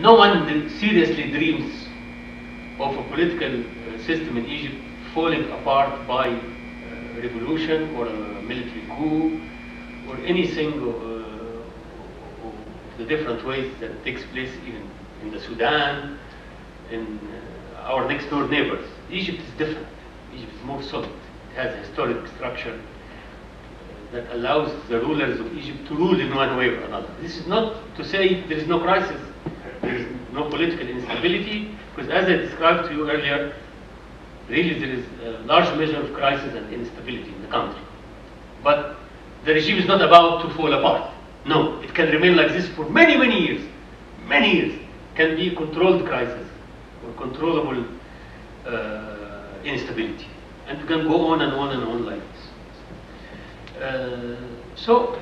No one seriously dreams of a political system in Egypt falling apart by revolution or a military coup or anything of the different ways that takes place even in the Sudan, in our next door neighbors. Egypt is different. Egypt is more solid. It has a historic structure that allows the rulers of Egypt to rule in one way or another. This is not to say there is no crisis, there is no political instability, because as I described to you earlier, really there is a large measure of crisis and instability in the country. But the regime is not about to fall apart. No, it can remain like this for many, many years. Many years. It can be a controlled crisis or controllable instability. And it can go on and on and on like this. So,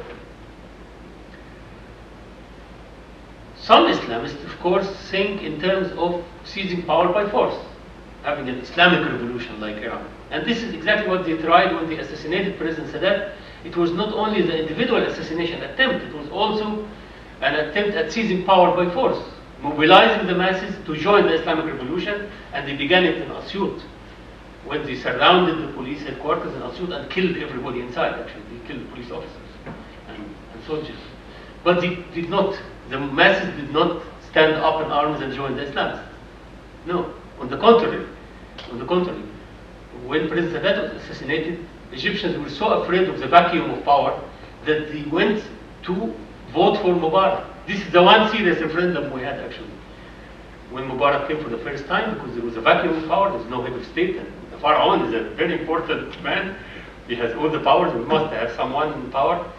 some Islamists, of course, think in terms of seizing power by force, having an Islamic revolution like Iran. And this is exactly what they tried when they assassinated President Sadat. It was not only the individual assassination attempt, it was also an attempt at seizing power by force, mobilizing the masses to join the Islamic revolution, and they began it in Asyut, when they surrounded the police headquarters in Asyut and killed everybody inside, actually. They killed police officers and soldiers. But they did not, the masses did not stand up in arms and join the Islamists. No, on the contrary. On the contrary. When President Sadat was assassinated, Egyptians were so afraid of the vacuum of power that they went to vote for Mubarak. This is the one serious referendum we had, actually. When Mubarak came for the first time, because there was a vacuum of power, there's no head of state, and the Pharaoh is a very important man. He has all the powers, we must have someone in power.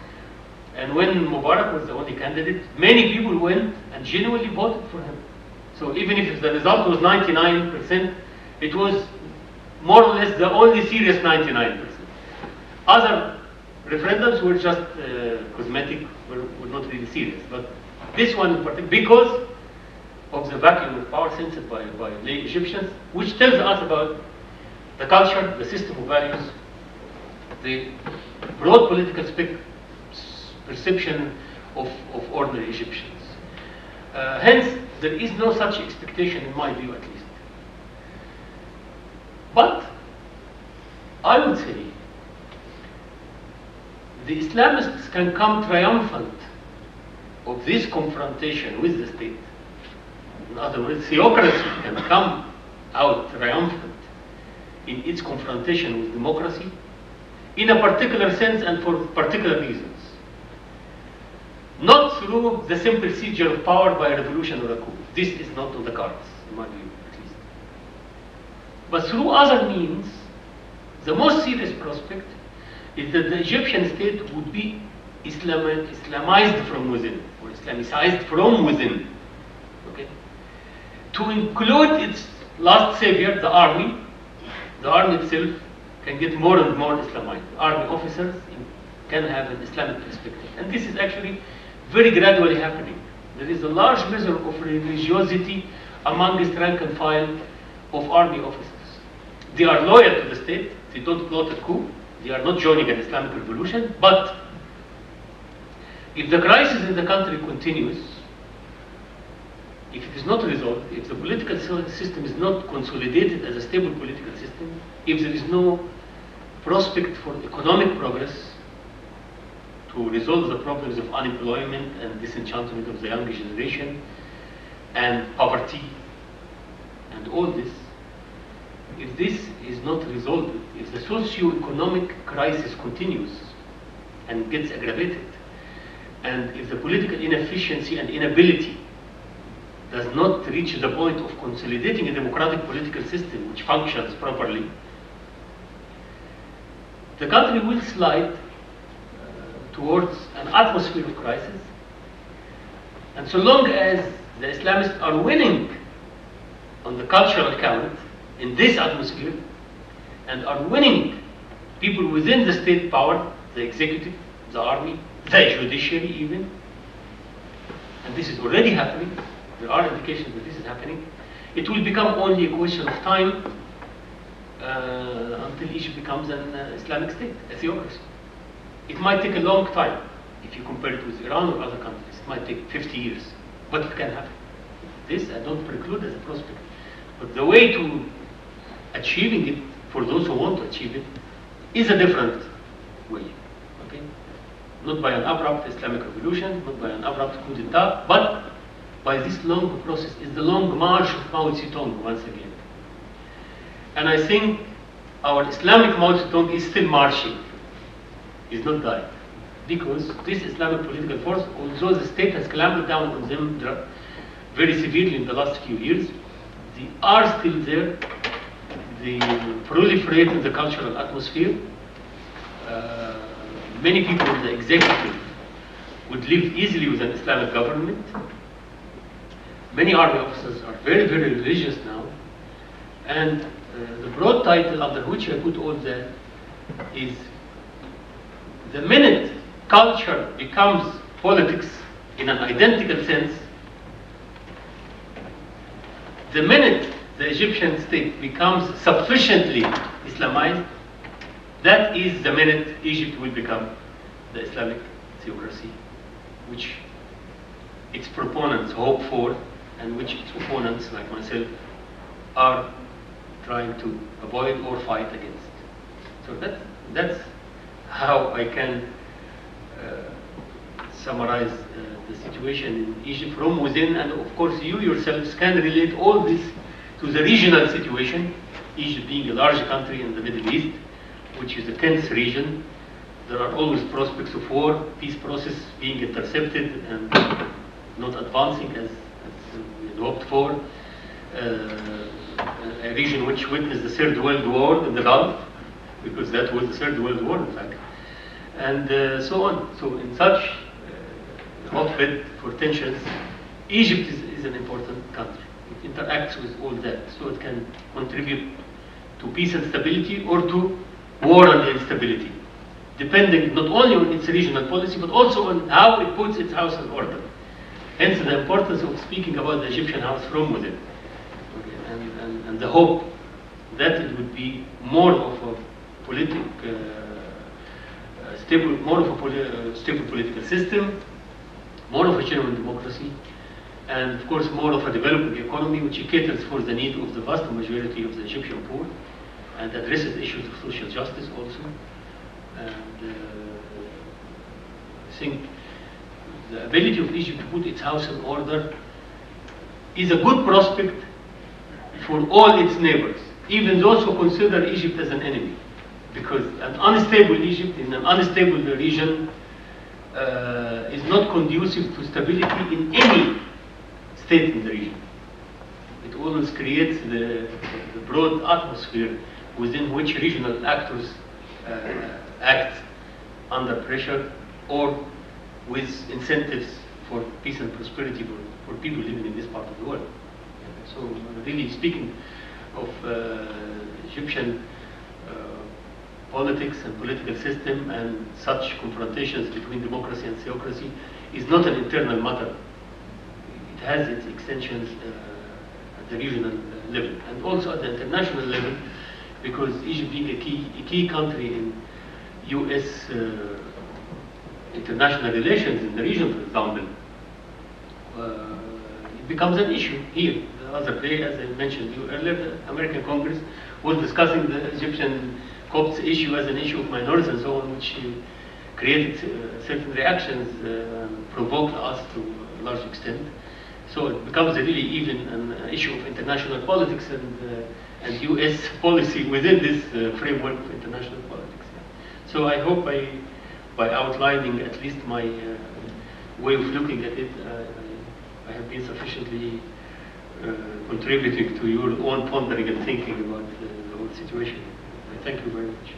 And when Mubarak was the only candidate, many people went and genuinely voted for him. So even if the result was 99%, it was more or less the only serious 99%. Other referendums were just cosmetic, were not really serious. But this one in particular, because of the vacuum of power sensed by lay Egyptians, which tells us about the culture, the system of values, the broad political perception of ordinary Egyptians. Hence, there is no such expectation, in my view at least. But I would say the Islamists can come triumphant of this confrontation with the state. In other words, theocracy can come out triumphant in its confrontation with democracy in a particular sense and for particular reasons. Not through the simple seizure of power by a revolution or a coup. This is not on the cards, in my view, at least. But through other means, the most serious prospect is that the Egyptian state would be Islamized from within, or Islamicized from within. Okay? To include its last savior, the army itself can get more and more Islamized. Army officers can have an Islamic perspective. And this is actually very gradually happening. There is a large measure of religiosity amongst rank and file of army officers. They are loyal to the state, they don't plot a coup, they are not joining an Islamic revolution, but if the crisis in the country continues, if it is not resolved, if the political system is not consolidated as a stable political system, if there is no prospect for economic progress to resolve the problems of unemployment and disenchantment of the younger generation and poverty and all this, if this is not resolved, if the socio-economic crisis continues and gets aggravated, and if the political inefficiency and inability does not reach the point of consolidating a democratic political system which functions properly, the country will slide towards an atmosphere of crisis. And so long as the Islamists are winning on the cultural count in this atmosphere, and are winning people within the state power, the executive, the army, the judiciary even, and this is already happening, there are indications that this is happening, it will become only a question of time until Egypt becomes an Islamic state, a theocracy. It might take a long time if you compare it with Iran or other countries. It might take 50 years, but it can happen. this, I don't preclude as a prospect. But the way to achieving it, for those who want to achieve it, is a different way. Okay? Not by an abrupt Islamic revolution, not by an abrupt coup d'etat, but by this long process. Is the long march of Mao Zedong once again. And I think our Islamic Mao Zedong is still marching, is not dying. Because this Islamic political force, although the state has clamped down on them very severely in the last few years, they are still there. They proliferate in the cultural atmosphere. Many people in the executive would live easily with an Islamic government. Many army officers are very, very religious now. And the broad title under which I put all that is, the minute culture becomes politics in an identical sense, the minute the Egyptian state becomes sufficiently Islamized, that is the minute Egypt will become the Islamic theocracy, which its proponents hope for, and which its opponents, like myself, are trying to avoid or fight against. So that's how I can summarize the situation in Egypt from within, and of course you yourselves can relate all this to the regional situation, Egypt being a large country in the Middle East, which is a tense region. There are always prospects of war, peace process being intercepted and not advancing as we had hoped for. A region which witnessed the Third World War in the Gulf, because that was the Third World War, in fact, and so on. So in such hotbed for tensions, Egypt is an important country. It interacts with all that, so it can contribute to peace and stability or to war and instability, depending not only on its regional policy, but also on how it puts its house in order. Hence the importance of speaking about the Egyptian house from within. Okay. And the hope that it would be more of a stable political system, more of a genuine democracy, and of course more of a developing economy which caters for the need of the vast majority of the Egyptian poor and addresses issues of social justice also. And I think the ability of Egypt to put its house in order is a good prospect for all its neighbors, even those who consider Egypt as an enemy, because an unstable Egypt in an unstable region is not conducive to stability in any state in the region. It always creates the broad atmosphere within which regional actors act under pressure or with incentives for peace and prosperity for people living in this part of the world. So really speaking of Egyptian politics and political system and such confrontations between democracy and theocracy is not an internal matter. It has its extensions at the regional level and also at the international level, because Egypt being a key country in U.S. International relations in the region, for example, it becomes an issue here. The other day, as I mentioned to you earlier, the American Congress was discussing the Egyptian Copts issue as an issue of minorities and so on, which created certain reactions and provoked us to a large extent. So it becomes really even an issue of international politics and U.S. policy within this framework of international politics. So I hope by outlining at least my way of looking at it, I have been sufficiently contributing to your own pondering and thinking about the whole situation. Thank you very much.